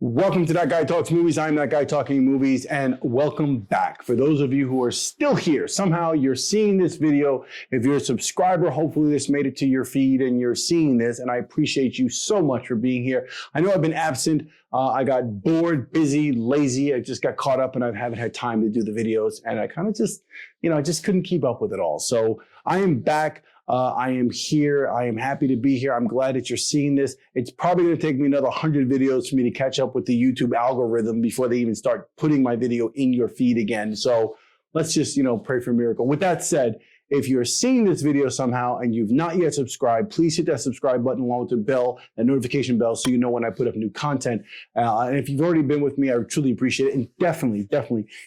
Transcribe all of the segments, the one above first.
Welcome to That Guy Talks Movies. I'm That Guy Talking Movies, and welcome back. For those of you who are still here, somehow you're seeing this video. If you're a subscriber, hopefully this made it to your feed and you're seeing this, and I appreciate you so much for being here. I know I've been absent. I got bored, busy, lazy. I just got caught up and I haven't had time to do the videos, and I kind of just, I just couldn't keep up with it all. So I am back. I am here. I am happy to be here. I'm glad that you're seeing this. It's probably going to take me another 100 videos for me to catch up with the YouTube algorithm before they even start putting my video in your feed again. So let's just, pray for a miracle. With that said, if you're seeing this video somehow and you've not yet subscribed, please hit that subscribe button along with the bell, that notification bell, so you know when I put up new content. And if you've already been with me, I truly appreciate it. And definitely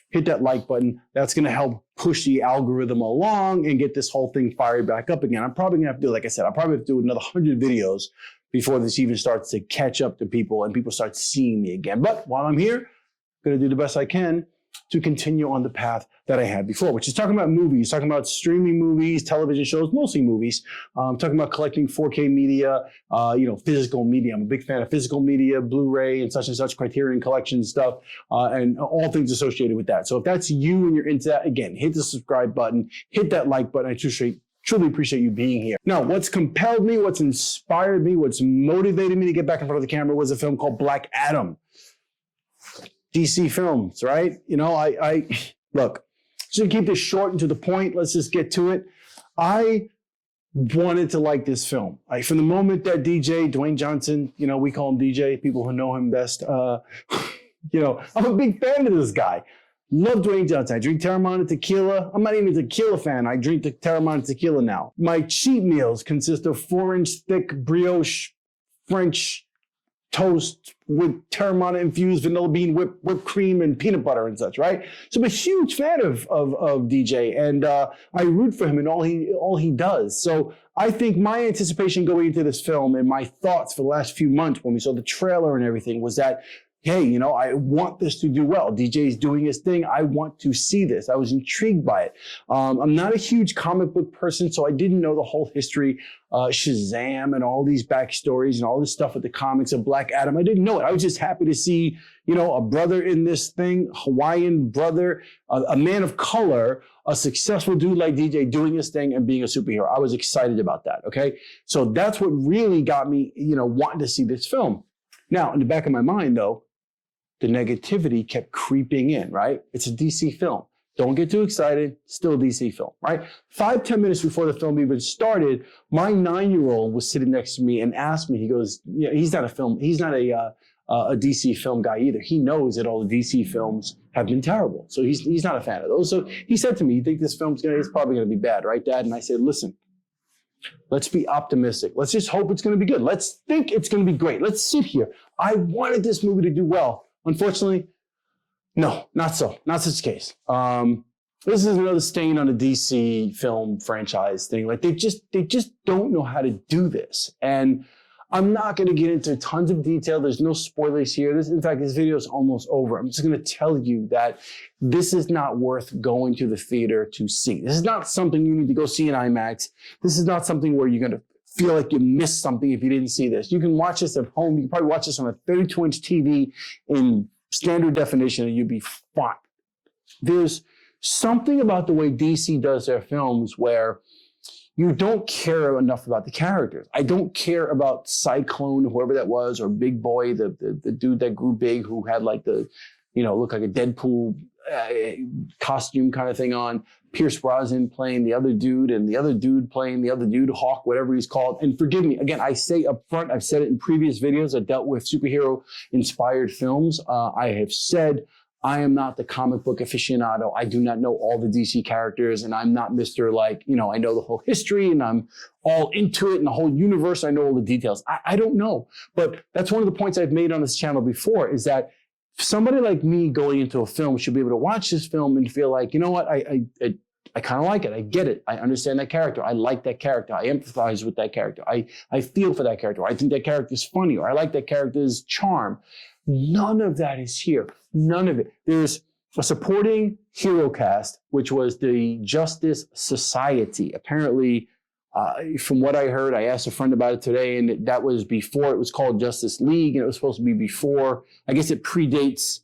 hit that like button. That's going to help push the algorithm along and get this whole thing fired back up again. I'm probably going to have to do, like I said, I'll probably have to do another 100 videos before this even starts to catch up to people and people start seeing me again. But while I'm here, I'm going to do the best I can to continue on the path that I had before, which is talking about movies, talking about streaming movies, television shows, mostly movies, talking about collecting 4K media, physical media. I'm a big fan of physical media, Bluray and such, Criterion Collection stuff, and all things associated with that. So if that's you and you're into that, again, hit the subscribe button, hit that like button. I truly appreciate you being here. Now, what's compelled me, what's inspired me, what's motivated me to get back in front of the camera was a film called Black Adam. DC Films, right? I look, just to keep this short and to the point, let's just get to it. I wanted to like this film. From the moment that DJ, Dwayne Johnson, we call him DJ, people who know him best, I'm a big fan of this guy. Love Dwayne Johnson. I drink Terramana tequila. I'm not even a tequila fan. I drink the Terramana tequila now. My cheat meals consist of 4-inch thick brioche French toast with Terramana infused vanilla bean whipped cream and peanut butter and such, right? So I'm a huge fan of DJ, and I root for him in all he does. So I think my anticipation going into this film and my thoughts for the last few months when we saw the trailer and everything was that, hey, I want this to do well. DJ's doing his thing. I want to see this. I was intrigued by it. I'm not a huge comic book person, so I didn't know the whole history, Shazam and all these backstories and all this stuff with the comics of Black Adam. I didn't know it. I was just happy to see, a brother in this thing, Hawaiian brother, a man of color, a successful dude like DJ doing his thing and being a superhero. I was excited about that, okay? So that's what really got me, wanting to see this film. Now, in the back of my mind, though, the negativity kept creeping in, right? It's a DC film. Don't get too excited. Still a DC film, right? 5-10 minutes before the film even started, my 9-year-old was sitting next to me and asked me, he goes, he's not a DC film guy either. He knows that all the DC films have been terrible. So he's not a fan of those. So he said to me, you think this film's it's probably gonna be bad, right, Dad? And I said, listen, let's be optimistic. Let's just hope it's gonna be good. Let's think it's gonna be great. Let's sit here. I wanted this movie to do well. Unfortunately, no, not so. Not such a case. This is another stain on the DC film franchise thing. Like they just don't know how to do this. And I'm not going to get into tons of detail. There's no spoilers here. In fact, this video is almost over. I'm just going to tell you that this is not worth going to the theater to see. This is not something you need to go see in IMAX. This is not something where you're going to feel like you missed something if you didn't see this. You can watch this at home. You can probably watch this on a 32-inch TV in standard definition and you'd be fine. There's something about the way DC does their films where you don't care enough about the characters. I don't care about Cyclone, whoever that was, or Big Boy, the dude that grew big who had like the, looked like a Deadpool costume kind of thing on. Pierce Brosnan playing the other dude and the other dude playing the other dude, Hawk, whatever he's called. And forgive me, again, I say up front, I've said it in previous videos that dealt with superhero-inspired films. I have said I am not the comic book aficionado. I do not know all the DC characters, and I'm not Mr. I know the whole history, and I'm all into it, and the whole universe, I know all the details. I don't know. But that's one of the points I've made on this channel before, is that somebody like me going into a film should be able to watch this film and feel like, what, I kind of like it. I get it. I understand that character. I like that character. I empathize with that character. I feel for that character. I think that character is funny, or I like that character's charm. None of that is here. None of it. There's a supporting hero cast, which was the Justice Society. Apparently, From what I heard, I asked a friend about it today, and that was before it was called Justice League, and it was supposed to be before. I guess it predates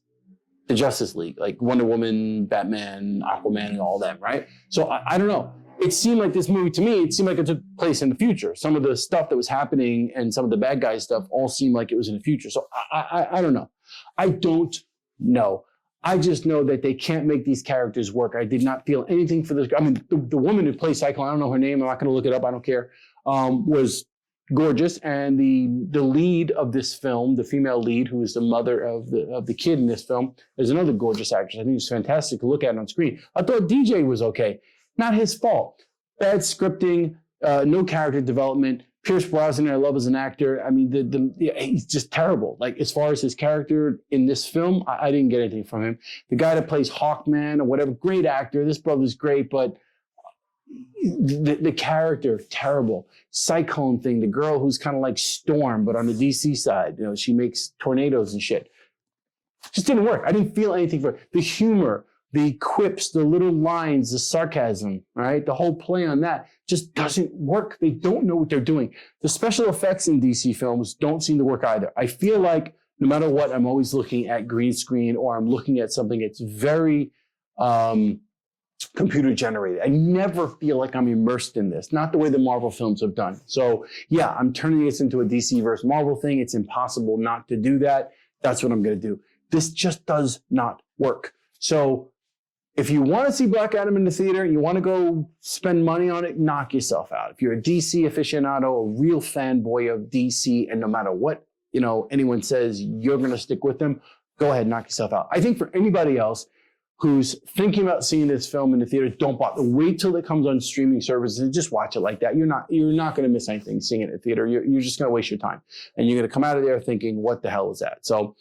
the Justice League, like Wonder Woman, Batman, Aquaman, and all that, right? So I don't know. It seemed like this movie, to me, it seemed like it took place in the future. Some of the stuff that was happening and some of the bad guy stuff all seemed like it was in the future. So I don't know. I don't know. I just know that they can't make these characters work. I did not feel anything for this. I mean, the woman who plays Cyclone, I don't know her name. I'm not going to look it up. I don't care. Was gorgeous. And the lead of this film, the female lead, who is the mother of the kid in this film, is another gorgeous actress. I think it's fantastic to look at on screen. I thought DJ was okay. Not his fault. Bad scripting, no character development. Pierce Brosnan, I love as an actor. I mean, he's just terrible. Like, as far as his character in this film, I didn't get anything from him. The guy that plays Hawkman or whatever, great actor. This brother's great, but the character, terrible. Cyclone thing, the girl who's kind of like Storm, but on the DC side, she makes tornadoes and shit. Just didn't work. I didn't feel anything for it. The humor, the quips, the little lines, the sarcasm, right? The whole play on that just doesn't work. They don't know what they're doing. The special effects in DC films don't seem to work either. I feel like no matter what, I'm always looking at green screen or I'm looking at something that's very computer generated. I never feel like I'm immersed in this. Not the way the Marvel films have done. So yeah, I'm turning this into a DC versus Marvel thing. It's impossible not to do that. That's what I'm going to do. This just does not work. So if you want to see Black Adam in the theater, you want to go spend money on it, knock yourself out. If you're a DC aficionado, a real fanboy of DC, and no matter what anyone says, you're going to stick with them, go ahead, knock yourself out. I think for anybody else who's thinking about seeing this film in the theater, don't bother. Wait till it comes on streaming services and just watch it like that. You're not going to miss anything seeing it in the theater. You're just going to waste your time, and you're going to come out of there thinking, "What the hell is that?" So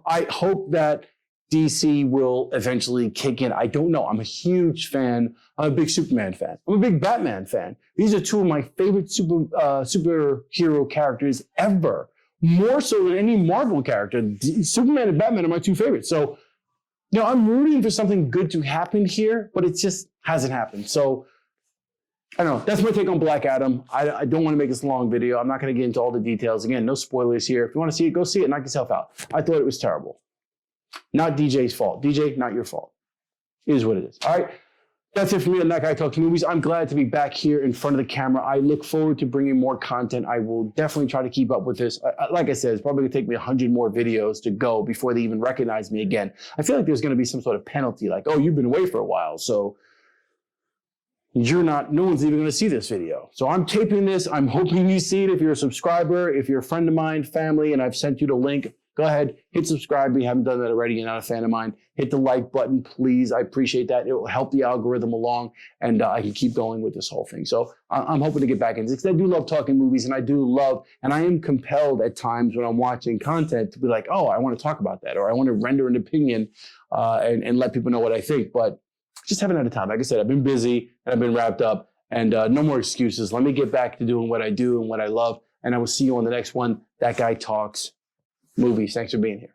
I hope that DC will eventually kick in. I don't know. I'm a huge fan. I'm a big Superman fan. I'm a big Batman fan. These are two of my favorite superhero characters ever. More so than any Marvel character. Superman and Batman are my two favorites. So, I'm rooting for something good to happen here, but it just hasn't happened. So, I don't know. That's my take on Black Adam. I don't want to make this a long video. I'm not going to get into all the details. Again, no spoilers here. If you want to see it, go see it. Knock yourself out. I thought it was terrible. Not DJ's fault. DJ, not your fault. It is what it is. All right. That's it for me on That Guy Talking Movies. I'm glad to be back here in front of the camera. I look forward to bringing more content. I will definitely try to keep up with this. Like I said, it's probably going to take me 100 more videos to go before they even recognize me again. I feel like there's going to be some sort of penalty, like, oh, you've been away for a while, so no one's even going to see this video. So I'm taping this. I'm hoping you see it. If you're a subscriber, if you're a friend of mine, family, and I've sent you the link, go ahead, hit subscribe if you haven't done that already. You're not a fan of mine. Hit the like button, please. I appreciate that. It will help the algorithm along, and I can keep going with this whole thing. So I'm hoping to get back into this because I do love talking movies, and I am compelled at times when I'm watching content to be like, oh, I want to talk about that, or I want to render an opinion and let people know what I think. But just haven't had the time. Like I said, I've been busy, and I've been wrapped up, and no more excuses. Let me get back to doing what I do and what I love, and I will see you on the next one. That Guy Talks Movies. Thanks for being here.